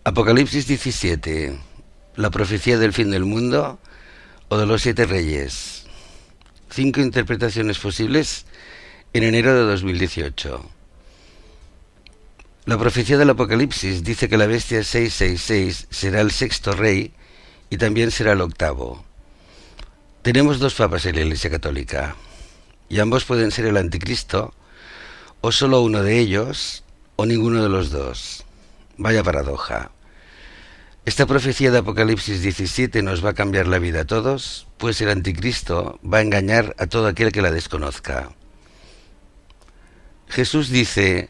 Apocalipsis 17. La profecía del fin del mundo o de los 7 reyes. 5 interpretaciones posibles en enero de 2018. La profecía del Apocalipsis dice que la bestia 666 será el sexto rey y también será el octavo. Tenemos dos papas en la Iglesia Católica y ambos pueden ser el anticristo o solo uno de ellos o ninguno de los dos. Vaya paradoja. Esta profecía de Apocalipsis 17 nos va a cambiar la vida a todos, pues el anticristo va a engañar a todo aquel que la desconozca. Jesús dice: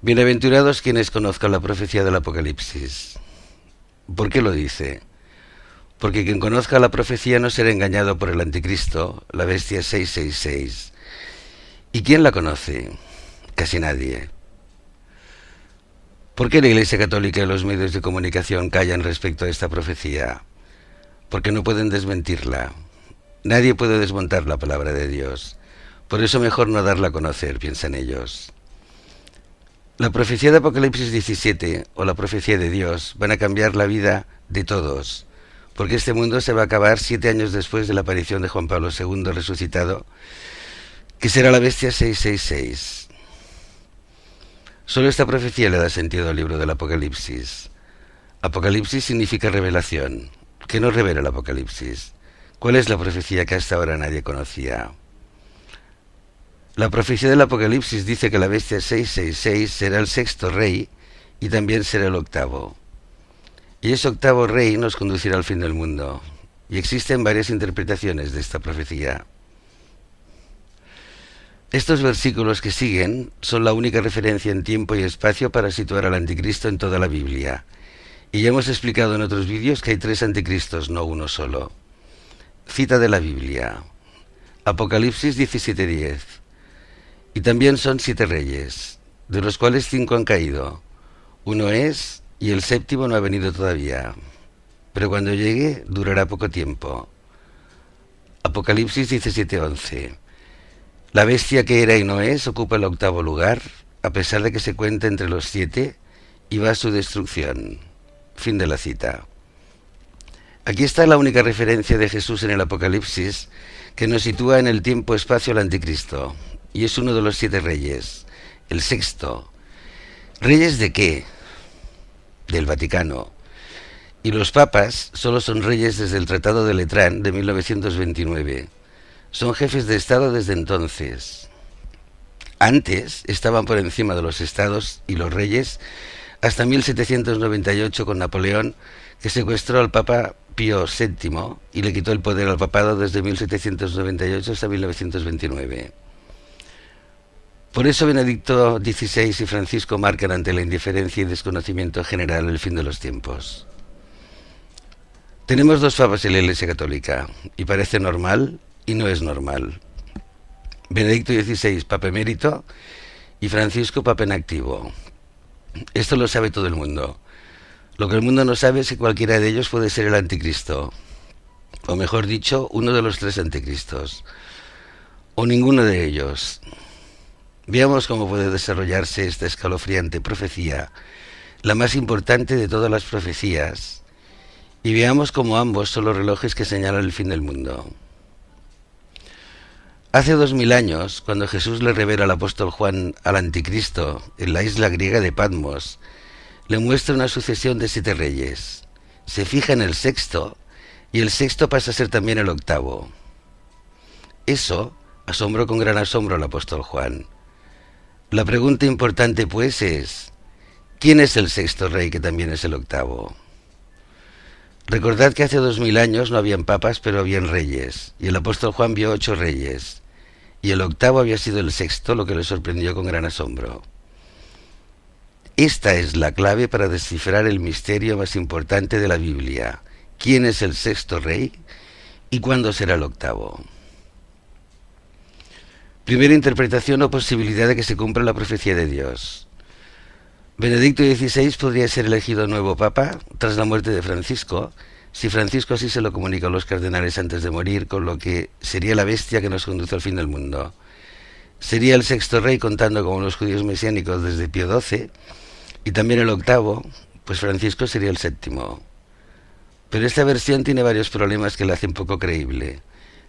bienaventurados quienes conozcan la profecía del Apocalipsis. ¿Por qué lo dice? Porque quien conozca la profecía no será engañado por el anticristo, la bestia 666. ¿Y quién la conoce? Casi nadie. ¿Por qué la Iglesia Católica y los medios de comunicación callan respecto a esta profecía? Porque no pueden desmentirla. Nadie puede desmontar la palabra de Dios. Por eso mejor no darla a conocer, piensan ellos. La profecía de Apocalipsis 17 o la profecía de Dios van a cambiar la vida de todos, porque este mundo se va a acabar 7 años después de la aparición de Juan Pablo II resucitado, que será la bestia 666. Solo esta profecía le da sentido al libro del Apocalipsis. Apocalipsis significa revelación. ¿Qué nos revela el Apocalipsis? ¿Cuál es la profecía que hasta ahora nadie conocía? La profecía del Apocalipsis dice que la bestia 666 será el sexto rey y también será el octavo. Y ese octavo rey nos conducirá al fin del mundo. Y existen varias interpretaciones de esta profecía. Estos versículos que siguen son la única referencia en tiempo y espacio para situar al anticristo en toda la Biblia. Y ya hemos explicado en otros vídeos que hay 3 anticristos, no uno solo. Cita de la Biblia. Apocalipsis 17:10. Y también son 7 reyes, de los cuales 5 han caído. Uno es, y el séptimo no ha venido todavía. Pero cuando llegue, durará poco tiempo. Apocalipsis 17:11. La bestia que era y no es ocupa el octavo lugar, a pesar de que se cuenta entre los 7, y va a su destrucción. Fin de la cita. Aquí está la única referencia de Jesús en el Apocalipsis que nos sitúa en el tiempo-espacio al anticristo, y es uno de los 7 reyes, el sexto. ¿Reyes de qué? Del Vaticano. Y los papas solo son reyes desde el Tratado de Letrán de 1929. Son jefes de Estado desde entonces. Antes estaban por encima de los estados y los reyes hasta 1798 con Napoleón, que secuestró al Papa Pío VII y le quitó el poder al papado desde 1798 hasta 1929. Por eso Benedicto XVI y Francisco marcan ante la indiferencia y desconocimiento general el fin de los tiempos. Tenemos 2 papas en la Iglesia Católica y parece normal y no es normal. Benedicto XVI, Papa emérito, y Francisco, Papa en activo. Esto lo sabe todo el mundo. Lo que el mundo no sabe es que cualquiera de ellos puede ser el anticristo, o mejor dicho, uno de los 3 anticristos, o ninguno de ellos. Veamos cómo puede desarrollarse esta escalofriante profecía, la más importante de todas las profecías, y veamos cómo ambos son los relojes que señalan el fin del mundo. Hace 2000 años, cuando Jesús le revela al apóstol Juan al anticristo en la isla griega de Patmos, le muestra una sucesión de 7 reyes. Se fija en el sexto, y el sexto pasa a ser también el octavo. Eso asombró con gran asombro al apóstol Juan. La pregunta importante, pues, es: ¿quién es el sexto rey que también es el octavo? Recordad que hace 2000 años no habían papas, pero habían reyes, y el apóstol Juan vio 8 reyes, y el octavo había sido el sexto, lo que le sorprendió con gran asombro. Esta es la clave para descifrar el misterio más importante de la Biblia: ¿quién es el sexto rey y cuándo será el octavo? Primera interpretación o posibilidad de que se cumpla la profecía de Dios. Benedicto XVI podría ser elegido nuevo papa tras la muerte de Francisco, si Francisco así se lo comunica a los cardenales antes de morir, con lo que sería la bestia que nos conduce al fin del mundo. Sería el sexto rey contando con los judíos mesiánicos desde Pío XII, y también el octavo, pues Francisco sería el séptimo. Pero esta versión tiene varios problemas que la hacen poco creíble.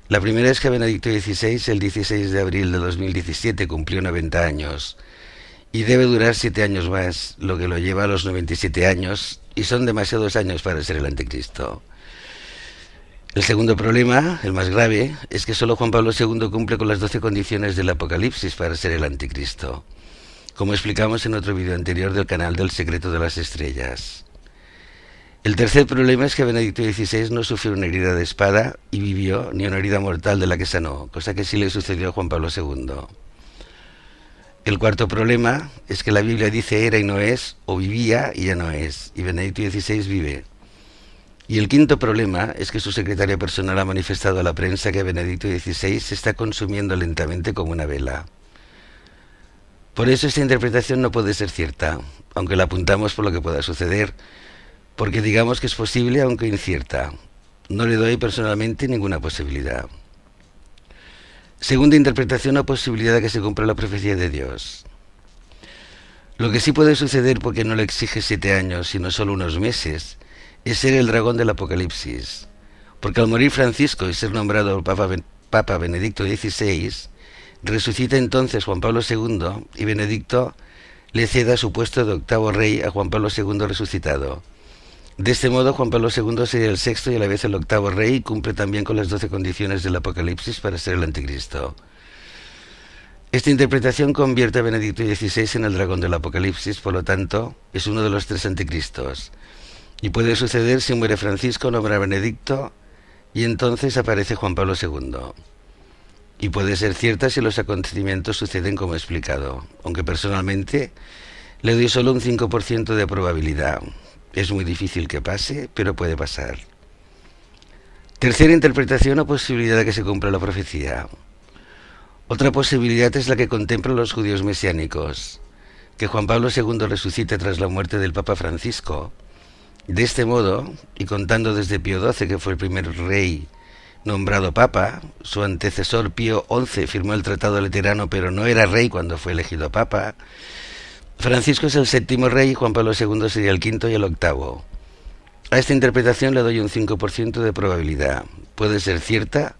La primera es que Benedicto XVI, el 16 de abril de 2017, cumplió 90 años y debe durar 7 años más, lo que lo lleva a los 97 años, y son demasiados años para ser el anticristo. El segundo problema, el más grave, es que solo Juan Pablo II cumple con las 12 condiciones del Apocalipsis para ser el anticristo, como explicamos en otro vídeo anterior del canal del Secreto de las Estrellas. El tercer problema es que Benedicto XVI no sufrió una herida de espada y vivió, ni una herida mortal de la que sanó, cosa que sí le sucedió a Juan Pablo II. El cuarto problema es que la Biblia dice era y no es, o vivía y ya no es, y Benedicto XVI vive. Y el quinto problema es que su secretario personal ha manifestado a la prensa que Benedicto XVI se está consumiendo lentamente como una vela. Por eso esta interpretación no puede ser cierta, aunque la apuntamos por lo que pueda suceder, porque digamos que es posible aunque incierta. No le doy personalmente ninguna posibilidad. Segunda interpretación o posibilidad de que se cumpla la profecía de Dios. Lo que sí puede suceder, porque no le exige 7 años, sino solo unos meses, es ser el dragón del Apocalipsis. Porque al morir Francisco y ser nombrado Papa Benedicto XVI, resucita entonces Juan Pablo II y Benedicto le ceda su puesto de octavo rey a Juan Pablo II resucitado. De este modo, Juan Pablo II sería el sexto y a la vez el octavo rey y cumple también con las 12 condiciones del Apocalipsis para ser el anticristo. Esta interpretación convierte a Benedicto XVI en el dragón del Apocalipsis, por lo tanto, es uno de los 3 anticristos. Y puede suceder si muere Francisco, nombra a Benedicto y entonces aparece Juan Pablo II. Y puede ser cierta si los acontecimientos suceden como he explicado, aunque personalmente le doy solo un 5% de probabilidad. Es muy difícil que pase, pero puede pasar. Tercera interpretación o posibilidad de que se cumpla la profecía. Otra posibilidad es la que contemplan los judíos mesiánicos, que Juan Pablo II resucite tras la muerte del Papa Francisco. De este modo, y contando desde Pío XII, que fue el primer rey nombrado Papa, su antecesor Pío XI firmó el Tratado Laterano, pero no era rey cuando fue elegido Papa. Francisco es el séptimo rey y Juan Pablo II sería el quinto y el octavo. A esta interpretación le doy un 5% de probabilidad. Puede ser cierta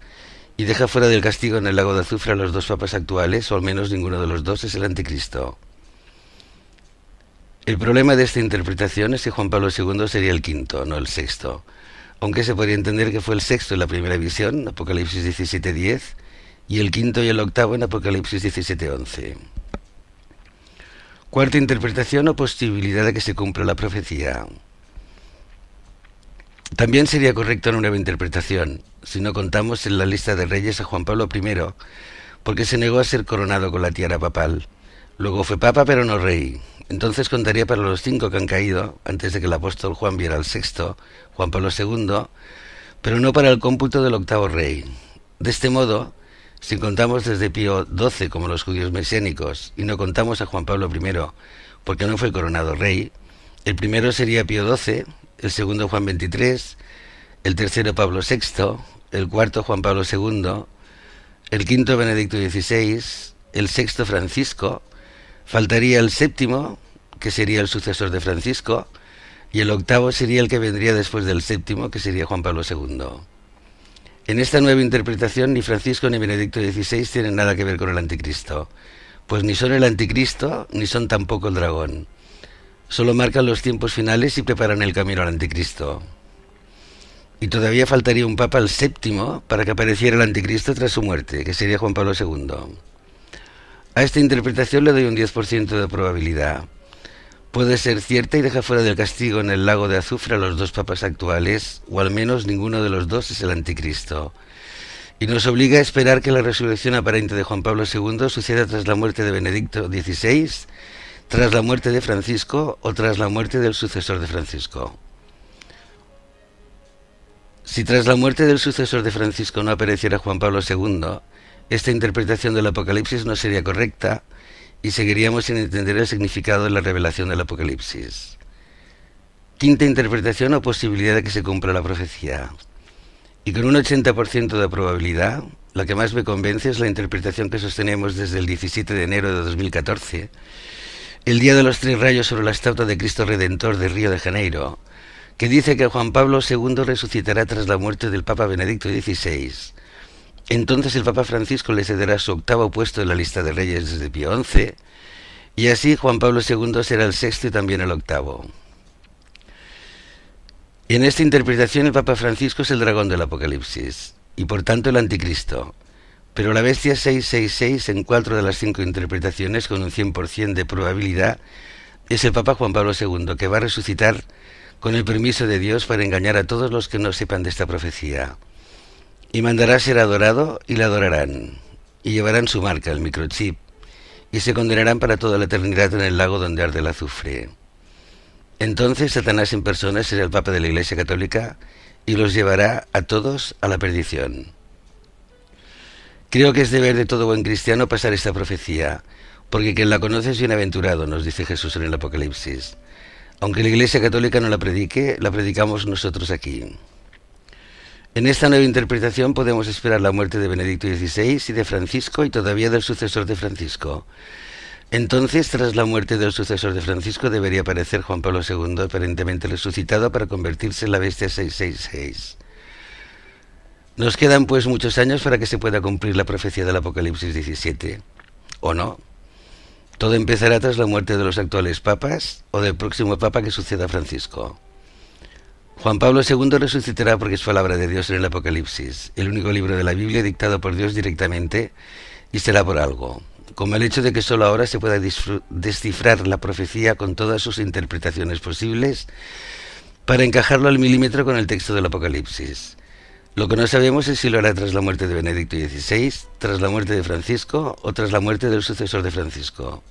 y deja fuera del castigo en el lago de azufre a los 2 papas actuales, o al menos ninguno de los 2 es el anticristo. El problema de esta interpretación es que Juan Pablo II sería el quinto, no el sexto, aunque se podría entender que fue el sexto en la primera visión, Apocalipsis 17:10, y el quinto y el octavo en Apocalipsis 17:11. Cuarta interpretación o posibilidad de que se cumpla la profecía. También sería correcta una nueva interpretación, si no contamos en la lista de reyes a Juan Pablo I, porque se negó a ser coronado con la tiara papal. Luego fue papa pero no rey. Entonces contaría para los 5 que han caído, antes de que el apóstol Juan viera al sexto, Juan Pablo II, pero no para el cómputo del octavo rey. De este modo, si contamos desde Pío XII como los judíos mesiánicos y no contamos a Juan Pablo I porque no fue coronado rey, el primero sería Pío XII, el segundo Juan XXIII, el tercero Pablo VI, el cuarto Juan Pablo II, el quinto Benedicto XVI, el sexto Francisco, faltaría el séptimo, que sería el sucesor de Francisco, y el octavo sería el que vendría después del séptimo, que sería Juan Pablo II. En esta nueva interpretación ni Francisco ni Benedicto XVI tienen nada que ver con el anticristo, pues ni son el anticristo ni son tampoco el dragón. Solo marcan los tiempos finales y preparan el camino al anticristo. Y todavía faltaría un papa, el séptimo, para que apareciera el anticristo tras su muerte, que sería Juan Pablo II. A esta interpretación le doy un 10% de probabilidad. Puede ser cierta y deja fuera del castigo en el lago de azufre a los 2 papas actuales, o al menos ninguno de los 2 es el anticristo. Y nos obliga a esperar que la resurrección aparente de Juan Pablo II suceda tras la muerte de Benedicto XVI, tras la muerte de Francisco o tras la muerte del sucesor de Francisco. Si tras la muerte del sucesor de Francisco no apareciera Juan Pablo II, esta interpretación del Apocalipsis no sería correcta y seguiríamos sin entender el significado de la revelación del Apocalipsis. Quinta interpretación o posibilidad de que se cumpla la profecía. Y con un 80% de probabilidad, la que más me convence es la interpretación que sostenemos desde el 17 de enero de 2014, el día de los 3 rayos sobre la estatua de Cristo Redentor de Río de Janeiro, que dice que Juan Pablo II resucitará tras la muerte del Papa Benedicto XVI. Entonces el Papa Francisco le cederá su octavo puesto en la lista de reyes desde Pío XI, y así Juan Pablo II será el sexto y también el octavo. En esta interpretación el Papa Francisco es el dragón del Apocalipsis, y por tanto el anticristo, pero la bestia 666 en 4 de las 5 interpretaciones con un 100% de probabilidad es el Papa Juan Pablo II, que va a resucitar con el permiso de Dios para engañar a todos los que no sepan de esta profecía. Y mandará ser adorado y le adorarán, y llevarán su marca, el microchip, y se condenarán para toda la eternidad en el lago donde arde el azufre. Entonces Satanás en persona será el Papa de la Iglesia Católica y los llevará a todos a la perdición. Creo que es deber de todo buen cristiano pasar esta profecía, porque quien la conoce es bienaventurado, nos dice Jesús en el Apocalipsis. Aunque la Iglesia Católica no la predique, la predicamos nosotros aquí. En esta nueva interpretación podemos esperar la muerte de Benedicto XVI y de Francisco y todavía del sucesor de Francisco. Entonces, tras la muerte del sucesor de Francisco, debería aparecer Juan Pablo II, aparentemente resucitado, para convertirse en la bestia 666. Nos quedan pues muchos años para que se pueda cumplir la profecía del Apocalipsis 17, ¿o no? Todo empezará tras la muerte de los actuales papas o del próximo papa que suceda a Francisco. Juan Pablo II resucitará porque es palabra de Dios en el Apocalipsis, el único libro de la Biblia dictado por Dios directamente, y será por algo, como el hecho de que solo ahora se pueda descifrar la profecía con todas sus interpretaciones posibles para encajarlo al milímetro con el texto del Apocalipsis. Lo que no sabemos es si lo hará tras la muerte de Benedicto XVI, tras la muerte de Francisco o tras la muerte del sucesor de Francisco.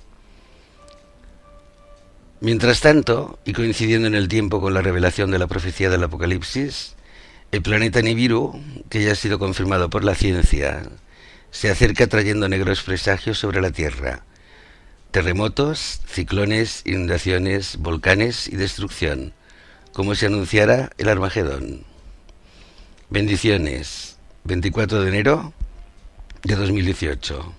Mientras tanto, y coincidiendo en el tiempo con la revelación de la profecía del Apocalipsis, el planeta Nibiru, que ya ha sido confirmado por la ciencia, se acerca trayendo negros presagios sobre la Tierra: terremotos, ciclones, inundaciones, volcanes y destrucción, como se anunciara el Armagedón. Bendiciones. 24 de enero de 2018.